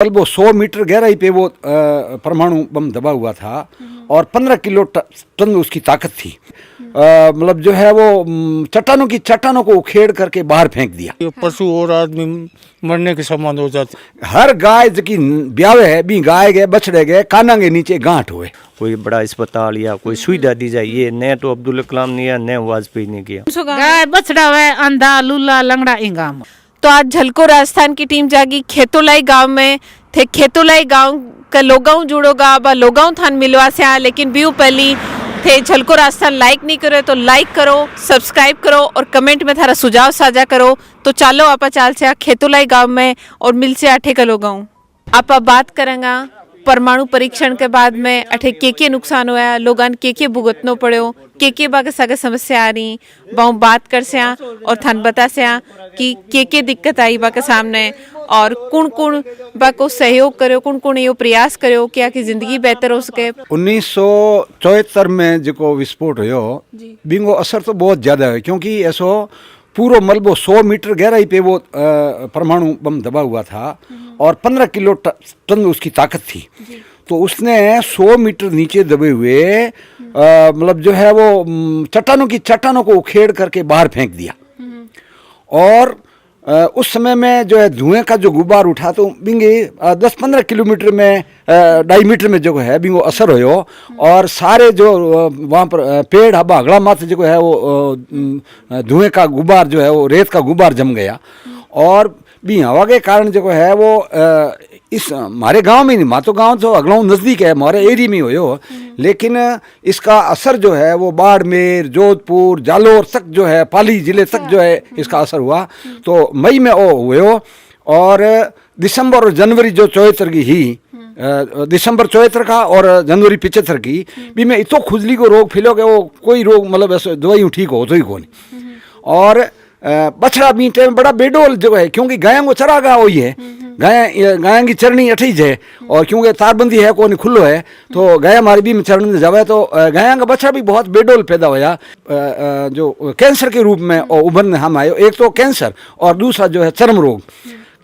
वो 100 मीटर गहराई पे वो परमाणु बम दबा हुआ था और 15 किलो टन उसकी ताकत थी। मतलब जो है वो चट्टानों को उखेड़ करके बाहर फेंक दिया। पशु और आदमी मरने के समान हो जाते। हर गाय की ब्यावे है भी गाय गए बछड़े गए काना के नीचे गांठ हुए। कोई बड़ा अस्पताल या कोई सुविधा दी जाए, ये न तो अब्दुल कलाम ने या न वाजपेयी ने किया। गाय बछड़ा है अंधा लूला लंगड़ा इंगाम। तो आज झलको राजस्थान की टीम जागी खेतोलाई गांव में थे। खेतोलाई गांव का लोगांव जुड़ोगा बा लोगांव थान मिलवा से आ, लेकिन व्यू पहली थे झलको राजस्थान लाइक नहीं करे तो लाइक करो, सब्सक्राइब करो और कमेंट में थारा सुझाव साझा करो। तो चालो आपा चाल से खेतोलाई गांव में और मिल से आठे का लोगांव आपा बात करेंगा परमाणु परीक्षण के बाद में अठे के नुकसान हुआ, लोगन के भुगतनो पड़ो, के बाके सगे समस्या आ रही बहु बात कर से और थान बता से कि के दिक्कत आई बा के सामने और कुण कुण बा को सहयोग करो, कुण कुण यो प्रयास करो क्या कि जिंदगी बेहतर हो सके। 1974 में जो विस्फोट हो बिंगो असर तो बहुत ज्यादा है, क्योंकि ऐसो पूरा मलबो 100 मीटर गहराई पे वो परमाणु बम दबा हुआ था और 15 किलो टन उसकी ताकत थी। तो उसने 100 मीटर नीचे दबे हुए मतलब जो है वो चट्टानों को उखेड़ करके बाहर फेंक दिया। और उस समय में जो है धुएं का जो गुब्बार उठा तो बिंगे 10-15 किलोमीटर में डायमीटर में जो है बिंगो असर हो और सारे जो वहाँ पर पेड़ हबा अगला मात्र जो है वो धुएं का गुब्बार जो है वो रेत का गुब्बार जम गया। और भी हवा के कारण जो है वो इस हमारे गांव में नहीं, मातो गांव तो अगला नज़दीक है, हमारे एरिया में हो, लेकिन इसका असर जो है वो बाड़मेर, जोधपुर, जालोर तक जो है, पाली जिले तक जो है इसका असर हुआ। तो मई में वो हुए हो और दिसंबर और जनवरी जो 74 की ही दिसंबर 74 का और जनवरी 75 की भी में इतो खुजली को रोग फैलो के वो कोई रोग मतलब ऐसे दवाई ठीक हो तो ही कौन। और बछड़ा भी टाइम बड़ा बेडोल जो है, क्योंकि गायों को चरागा वही है, गाय की चरनी अठीज है और क्योंकि तारबंदी है कौन खुल्लो है तो गाय हमारी भी चरण जावे तो गायों का बच्चा भी बहुत बेडोल पैदा होया जो कैंसर के रूप में उभरने हम आए। एक तो कैंसर और दूसरा जो है चर्म रोग।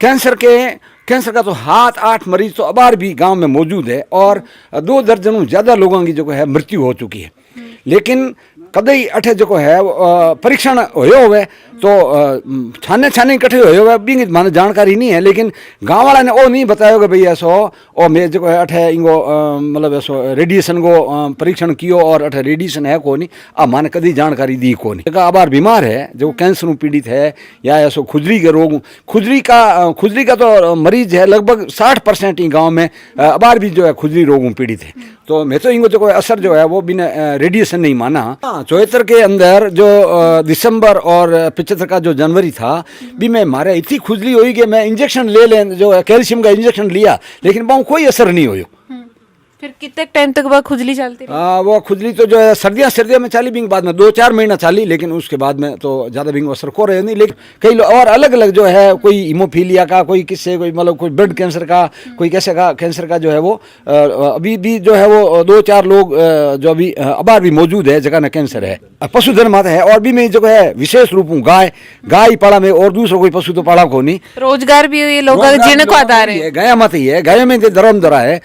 कैंसर का तो 7-8 मरीज तो अबार भी गांव में मौजूद है और 2 दर्जनों ज़्यादा लोगों की जो है मृत्यु हो चुकी है। लेकिन कदई अठे जो है परीक्षण हुए तो छाने इकट्ठे हुए भी माने जानकारी नहीं है, लेकिन गांव वाला ने वो नहीं बताया कि भाई ऐसो और मैं जो है अठे इनको मतलब ऐसो रेडिएशन को परीक्षण कियो और अठे रेडिएशन है को नहीं अब माने कदी जानकारी दी को नहीं। अबार बीमार है जो कैंसर में पीड़ित है या ऐसो खुजली के रोग, खुजली का तो मरीज है लगभग 60% गाँव में अबार भी जो है खुजली रोगों पीड़ित है। तो मैं तो इनको जो असर जो है वो बिना रेडिएशन नहीं माना। 74 के अंदर जो दिसंबर और 75 का जो जनवरी था भी मैं मारे इतनी खुजली हुई कि मैं इंजेक्शन ले जो कैल्शियम का इंजेक्शन लिया लेकिन वो कोई असर नहीं हुई। फिर कितने टाइम तक वह खुजली चलती रही? वो खुजली तो जो है सर्दियाँ में चाली बिंग बाद में 2-4 महीना चाली, लेकिन उसके बाद में तो ज़्यादा बिंग असर को रहे नहीं। लेकिन कई और अलग अलग जो है कोई हीमोफीलिया का, कोई किससे कोई मतलब कोई ब्लड कैंसर का, कोई कैसे का कैंसर का जो है वो अभी भी जो है वो 2-4 लोग जो अभी अबार भी मौजूद है जगह न कैंसर है। पशुधन माता है और भी मैं जो है विशेष रूप हूँ गाय पाला में और दूसरा कोई पशु तो पाला को नहीं। रोजगार भी ये लोग जीने को आधार है, गाय माता ही है, गायों में धर्म धरा है।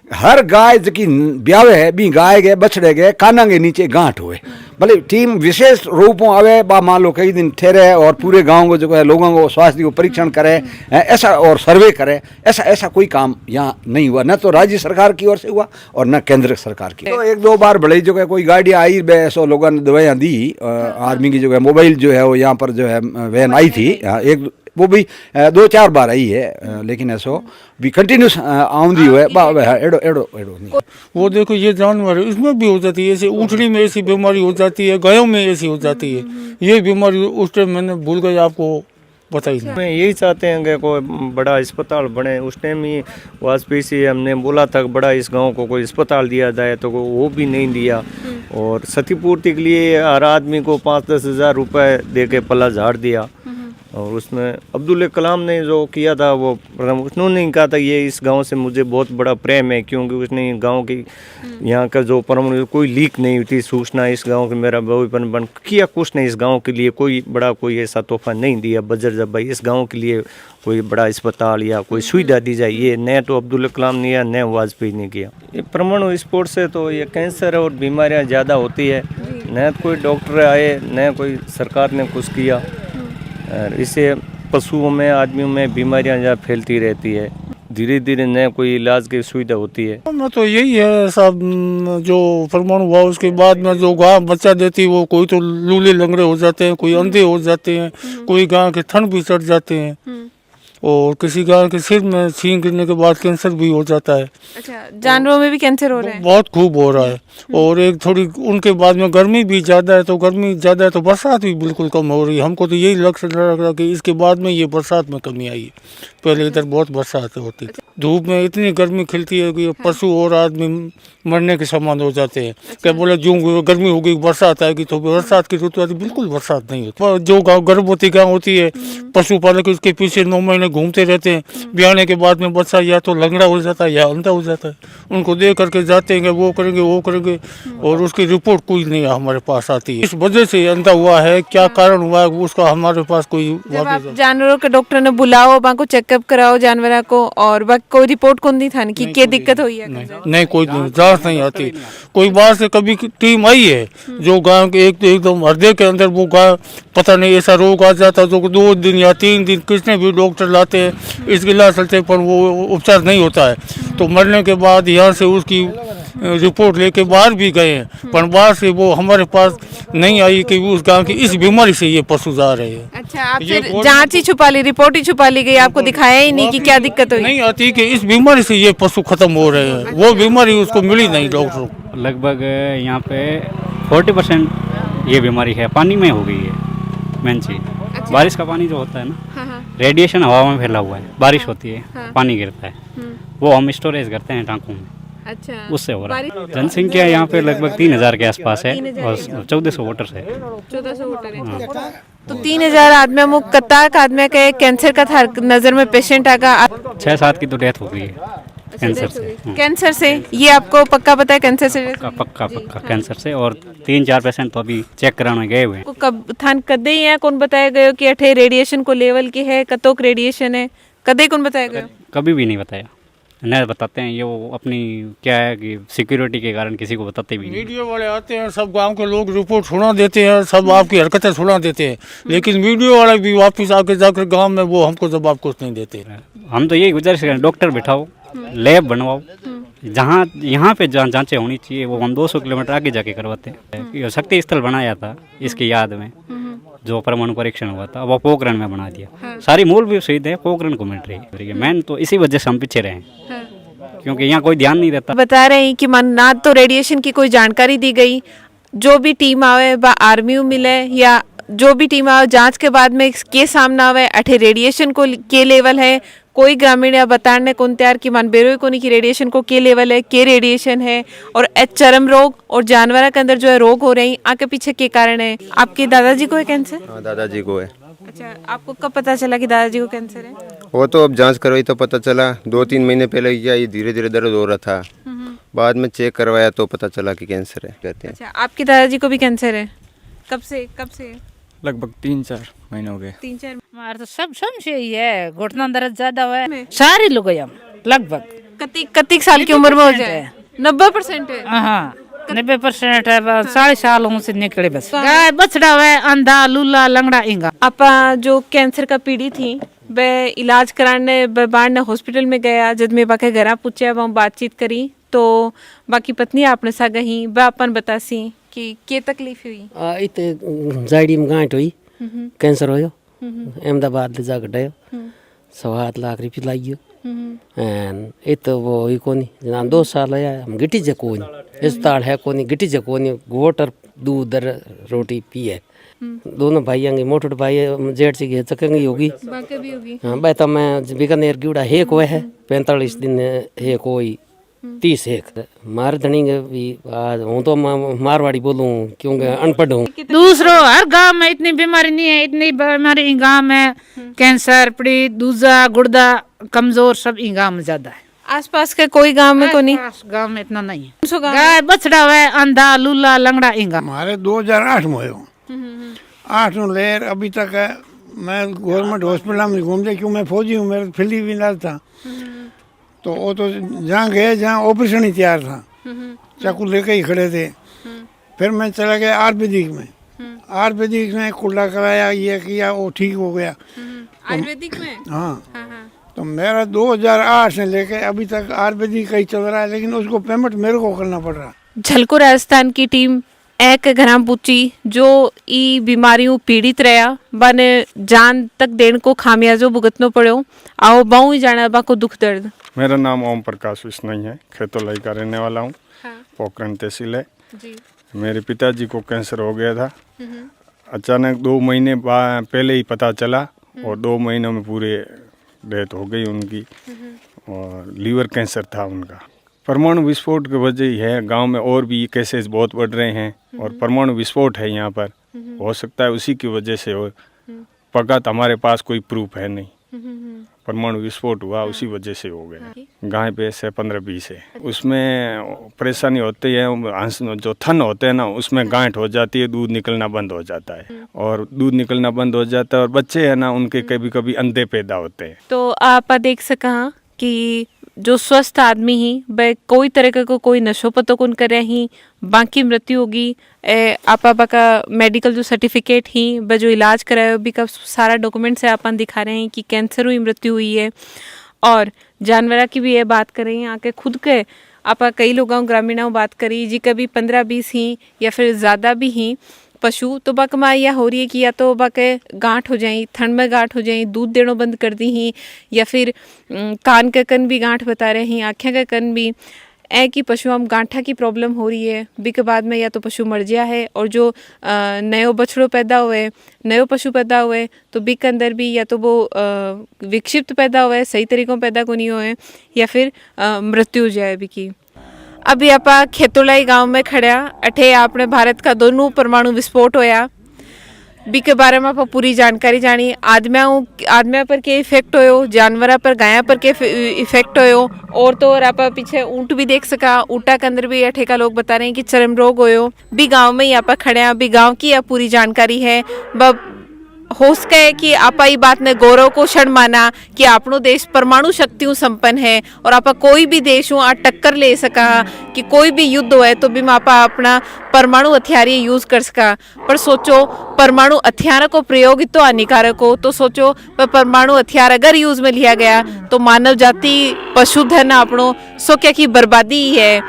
हर गाय की ब्यावे है भी गाय गए बछड़े गए काना के नीचे गांठ हुए। भले टीम विशेष रूपों आवे बा मान लो कई दिन ठहरे और पूरे गांव को जो है लोगों को स्वास्थ्य को परीक्षण करे ऐसा और सर्वे करे, ऐसा कोई काम यहाँ नहीं हुआ, न तो राज्य सरकार की ओर से हुआ और न केंद्र सरकार की। तो 1-2 बार बड़े जो है कोई गाड़ियाँ आई ऐसो लोगों ने दवाइयाँ दी। आर्मी की जो है मोबाइल जो है वो यहाँ पर जो है वैन आई थी, एक वो भी 2-4 बार आई है, लेकिन ऐसो भी कंटिन्यूस आउंदी हुए एडो नहीं। वो देखो ये जानवर इसमें भी हो जाती है, ऐसे ऊँटड़ी में ऐसी बीमारी हो जाती है, गायों में ऐसी हो जाती है। ये बीमारी उस टाइम मैंने भूल गई आपको बताई। मैं यही चाहते हैं कि कोई बड़ा अस्पताल बने। उस टाइम ही वाजपेयी से हमने बोला था बड़ा इस गांव को कोई अस्पताल दिया जाए तो वो भी नहीं दिया। और क्षतिपूर्ति के लिए हर आदमी को 5-10 हज़ार रुपये दे के पला झाड़ दिया। और उसमें अब्दुल कलाम ने जो किया था वो उन्होंने कहा था ये इस गांव से मुझे बहुत बड़ा प्रेम है, क्योंकि उसने गांव की यहाँ का जो परमाणु कोई लीक नहीं हुई थी सूचना, इस गांव के मेरा भविष्य बन किया कुछ नहीं, इस गांव के लिए कोई बड़ा कोई ऐसा तोहफा नहीं दिया बजर जब भाई इस गांव के लिए कोई बड़ा अस्पताल या कोई सुविधा दी जाए, ये न तो अब्दुल कलाम ने या न वाजपेयी ने किया। ये परमाणु स्फोट से तो ये कैंसर और बीमारियाँ ज़्यादा होती है, न कोई डॉक्टर आए न कोई सरकार ने कुछ किया, और इससे पशुओं में आदमियों में बीमारियां ज़्यादा फैलती रहती है, धीरे धीरे न कोई इलाज की सुविधा होती है। मैं तो यही है सब जो परमाणु हुआ उसके बाद में जो गाय बच्चा देती है वो कोई तो लूले लंगड़े हो जाते हैं, कोई अंधे हो जाते हैं, कोई गाय के थन भी चढ़ जाते हैं, और किसी गाय के सिर में छींक गिरने के बाद कैंसर भी हो जाता है। अच्छा, जानवरों में भी कैंसर हो रहा है? बहुत खूब हो रहा है। और एक थोड़ी उनके बाद में गर्मी भी ज़्यादा है, तो गर्मी ज़्यादा है तो बरसात भी बिल्कुल कम हो रही है। हमको तो यही लक्ष्य लग रहा कि इसके बाद में ये बरसात में कमी आई है, पहले इधर बहुत बरसात होती है। धूप में इतनी गर्मी खिलती है कि पशु और आदमी मरने के समान हो जाते हैं। क्या बोले जो गर्मी होगी बरसात आएगी तो बरसात की ऋतु आती, बिल्कुल बरसात नहीं होती। जो गाँव गर्भवती गाँव होती है, पशुपालक उसके पीछे 9 महीने घूमते रहते हैं, ब्याने के बाद में बच्चा या तो लंगड़ा हो जाता है या अंधा हो जाता है। उनको देख करके जाते हैं वो करेंगे और उसकी रिपोर्ट कोई नहीं हमारे पास आती है। इस वजह से अंधा हुआ है, क्या कारण हुआ है उसका हमारे पास कोई जब आप जानवरों के डॉक्टर ने बुलाओ, वहाँ को चेकअप कराओ जानवरों को, और कोई रिपोर्ट कौन दी था कि क्या दिक्कत हुई है? नहीं कोई जांच नहीं आती। कोई बाहर से कभी टीम आई है जो गांव के एकदम हृदय के अंदर वो गाय पता नहीं ऐसा रोग आ जाता जो 2 दिन या 3 दिन कितने भी डॉक्टर लाते हैं इसके इलाज चलते पर वो उपचार नहीं होता है, तो मरने के बाद यहाँ से उसकी रिपोर्ट लेके बाहर भी गए हैं, पर बाहर से वो हमारे पास नहीं आई कि उस गांव की इस बीमारी से ये पशु जा रहे हैं। अच्छा, आपसे जांच ही छुपा ली, रिपोर्ट ही छुपा ली गई, आपको दिखाया ही नहीं कि क्या दिक्कत हुई? नहीं आती कि इस बीमारी से ये पशु खत्म हो रहे हैं, वो बीमारी उसको मिली नहीं डॉक्टरों को। लगभग यहाँ पे 40% ये बीमारी है पानी में हो गई है मेन चीज। बारिश का पानी जो होता है ना, रेडिएशन हवा में फैला हुआ है, बारिश होती है पानी गिरता है, वो हम स्टोरेज करते हैं टांकों में, अच्छा, उससे हो रहा है। जनसंख्या यहाँ पे लगभग 3000 के आसपास है और 1400 वोटर्स है। 1400 वोटर है तो 3000 आदमी मुख कताक आदमी के कैंसर का था नजर में पेशेंट आगा। 6-7 की तो डेथ हो गई है कैंसर से। कैंसर से? ये आपको पक्का पता है कैंसर से? पक्का कैंसर से, और 3-4 पेशेंट तो अभी चेक कराने गए हुए हैं। कब थान कदे ही है कौन बताया गयो कि अठे रेडिएशन को लेवल की है, कतोक रेडिएशन है, कदे कौन बताया गयो? कभी भी नहीं बताया, नहीं बताते हैं। ये वो अपनी क्या है कि सिक्योरिटी के कारण किसी को बताते भी नहीं। मीडिया वाले आते हैं, सब गांव के लोग रिपोर्ट सुना देते हैं, सब आपकी हरकतें सुना देते हैं, लेकिन मीडिया वाले भी वापस आके जाकर गांव में वो हमको जवाब कुछ नहीं देते। हम तो यही गुजारिश करें, डॉक्टर बिठाओ, लैब बनवाओ, जहाँ यहाँ पे जहाँ जांचें होनी चाहिए वो हम 200 किलोमीटर आगे जाके करवाते हैं। शक्ति स्थल बनाया था इसकी याद में, जो परमाणु परीक्षण हुआ था वो पोखरण में बना दिया। सारी मूलभूत सुविधाएं पोखरण को मिल रही है। मैन तो इसी वजह से हम पीछे रहे, क्योंकि यहाँ कोई ध्यान नहीं देता। बता रहे हैं कि ना तो रेडिएशन की कोई जानकारी दी गई, जो भी टीम आवे बा आर्मी मिले या जो भी टीम आवे जांच के बाद में के सामने आवे अठे रेडिएशन को के लेवल है, कोई ग्रामीण या बताने कौन तैयार की मान बेरोई को नहीं कि रेडिएशन को के लेवल है, के रेडिएशन है, और चर्म रोग और जानवर के अंदर जो है रोग हो रहे हैं आगे पीछे के कारण है। आपके दादाजी को है कैंसर? हाँ, दादाजी को है। अच्छा, आपको कब पता चला कि दादाजी को कैंसर है? वो तो अब जांच करवाई तो पता चला, 2-3 महीने पहले किया, ये धीरे धीरे दर्द हो रहा था, बाद में चेक करवाया तो पता चला कि कैंसर है कहते हैं। अच्छा, आपके दादाजी को भी कैंसर है? कब से? लगभग 3-4 महीने हो गए। 3-4 हमारे तो सब से ही है, घुटना दर्द ज्यादा हुआ है, सारे लोग हम लगभग कतिक साल की उम्र में हो जाए? 90% है? हाँ 90% है, 40 सालों से निकले बस। गाय बछड़ा है, अंधा लूला लंगड़ा इंगा। आपा जो कैंसर का पीड़ी थी वह इलाज कराने बाढ़ हॉस्पिटल में गया, जब मैं बाकी घर पूछा वहाँ बातचीत करी तो बाकी पत्नी आपने सा गही वह अपन बतासी कि क्या तकलीफ हुई? इतने जाइडी में गांठ हुई, कैंसर होयो, अहमदाबाद ले जा गयो, 7 लाख रुपये लागियो, इत वो ही कोनी जना 2 साल है हम गिटी जे कोनी अस्पताल है कोनी गिटी जे कोनी गोटर दूध रोटी पिए। दोनों भाइयों की मोटर भाई जेठ से घे चकेंगी होगी, बाकी भी होगी। हाँ भाई तो मैं बीकानेर गिवड़ा है को है 45 दिन है कोई 31 मार धनी भी आज हूँ तो मारवाड़ी बोलूँ क्योंकि अनपढ़ हूँ। दूसरो हर गांव में इतनी बीमारी नहीं है, इतनी बीमारी इन गांव में कैंसर पीड़ित दूजा गुर्दा कमजोर सब इन गांव में ज्यादा है। आसपास के कोई गांव में को नहीं? गांव में इतना नहीं है। सो गांव गाय बछड़ा है अंधा लूला लंगड़ा इंगा। हमारे 2008 में हो 8 में लेर अभी तक है। मैं गवर्नमेंट हॉस्पिटल में घूमते क्यों मैं फौजी हूँ, मेरा फिली भी इलाज था। तो वो तो जहाँ गए जहाँ ऑपरेशन ही तैयार था, चाकू लेके ही खड़े थे। फिर मैं चला गया आयुर्वेदिक में, आयुर्वेदिक में कुल्ला कराया, ये किया, वो ठीक हो गया। आयुर्वेदिक में? हाँ। तो मेरा 2008 से लेके अभी तक आयुर्वेदिक का ही चल रहा है, लेकिन उसको पेमेंट मेरे को करना पड़ रहा है। झलको राजस्थान की टीम एक घरां पूछी जो ई बीमारियों पीड़ित रहा बने जान तक देने को खामियाजो भुगतनो पड़ो। आओ बाऊ ही जाना बा को दुख दर्द। मेरा नाम ओम प्रकाश विश्नोई है, खेतोलाई का रहने वाला हूँ। पोखरण तहसील है जी। मेरे पिताजी को कैंसर हो गया था, अचानक 2 महीने पहले ही पता चला और 2 महीनों में पूरे डेथ हो गई उनकी, और लीवर कैंसर था उनका। परमाणु विस्फोट की वजह ही है, गांव में और भी केसेस बहुत बढ़ रहे हैं और परमाणु विस्फोट है यहाँ पर, हो सकता है उसी की वजह से हो। पक्का तो हमारे पास कोई प्रूफ है नहीं, परमाणु विस्फोट हुआ उसी वजह से हो गया। गाय भैंस है 15-20 है, उसमें परेशानी होती है। हंस जो थन होते हैं ना, उसमें गांठ हो जाती है, दूध निकलना बंद हो जाता है, और दूध निकलना बंद हो जाता है, और बच्चे है ना उनके कभी कभी अंधे पैदा होते हैं। तो आप देख सका कि जो स्वस्थ आदमी ही वह कोई तरह का कोई नशो पतो कौन करे ही बाकी मृत्यु होगी। आपा का मेडिकल जो सर्टिफिकेट ही वह जो इलाज कराए भी का सारा डॉक्यूमेंट से अपन दिखा रहे हैं कि कैंसर हुई मृत्यु हुई है। और जानवरा की भी ये बात कर रही हैं आके खुद के आपा कई लोगों ग्रामीणों बात करी जी कभी 15-20 ही या फिर ज़्यादा भी ही पशु तो बक में यह हो रही है कि या तो बक गांठ हो जाए, ठंड में गांठ हो जाए, दूध देना बंद कर दी ही, या फिर कान के कन भी गांठ बता रहे हैं, आँखें के कन भी ऐ कि पशु हम गांठा की प्रॉब्लम हो रही है। बी के बाद में या तो पशु मर गया है, और जो नयो बछड़ो पैदा हुए, नयो पशु पैदा हुए तो बी के अंदर भी या तो वो विक्षिप्त पैदा हुए, सही तरीकों पैदा को नहीं हुए, या फिर मृत्यु हो जाए बी की। अभी आप खेतोलाई गांव में खड़ा अठे आपने भारत का दोनों परमाणु विस्फोट होया बी के बारे में आप पूरी जानकारी जानी। आदमिया पर के इफेक्ट होयो, जानवरा पर गाया पर के इफेक्ट होयो, और तो और आप पीछे ऊँट भी देख सका, ऊँटा के अंदर भी अठे का लोग बता रहे हैं कि चरम रोग होयो। भी गांव में ही आप खड़े हैं, अभी गांव की आप पूरी जानकारी है। हो सके कि आप ये बात ने गौरव को क्षण माना कि आपनो देश परमाणु शक्तियों संपन्न है, और आप कोई भी देश आ टक्कर ले सका कि कोई भी युद्ध हो तो भी आप अपना परमाणु हथियार यूज कर सका। पर सोचो परमाणु हथियार को प्रयोग तो हानिकारक हो, तो सोचो परमाणु हथियार अगर यूज में लिया गया तो मानव जाति पशुधन आपनो सो क्या की बर्बादी ही है।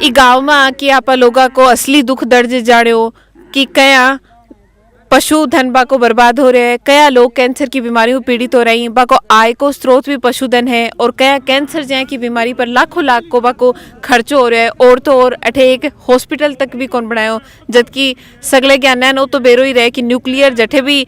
ई गाँव में आके आप लोगों को असली दुख दर्द जाड़ो कि कया पशुधन बाको बर्बाद हो रहे हैं, कया लोग कैंसर की बीमारियों पीड़ित हो रही हैं, बाको आय को स्रोत भी पशुधन है, और कया कैंसर जैसे की बीमारी पर लाखों लाख को बाको खर्चो हो रहा है। और तो और अठे एक हॉस्पिटल तक भी कौन बनायो, जबकि सगले ज्ञान है तो बेरो ही रहे कि न्यूक्लियर जठे भी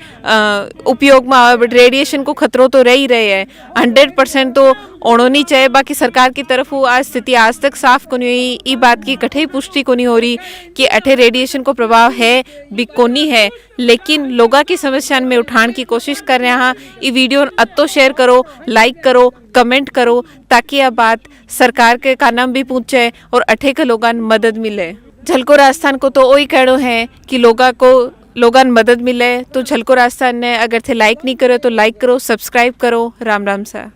उपयोग में आवे, बट रेडिएशन को खतरो तो रह ही रहे हैं। 100% तो ओणो नहीं चाहिए। बाकी सरकार की तरफ वो आज स्थिति आज तक साफ को नहीं हुई, ई बात की कठे पुष्टि को नहीं हो रही कि अठे रेडिएशन को प्रभाव है भी कोनी है, लेकिन लोगों की समस्या में उठाने की कोशिश कर रहे हैं। ये वीडियो अत्तो शेयर करो, लाइक करो, कमेंट करो, ताकि यह बात सरकार के कानम भी पहुँचे और अठे के लोगों मदद मिले। झलको राजस्थान को तो वही कहना है कि लोगों मदद मिले। तो झलको राजस्थान ने अगर थे लाइक नहीं करो तो लाइक करो, सब्सक्राइब करो। राम राम सा।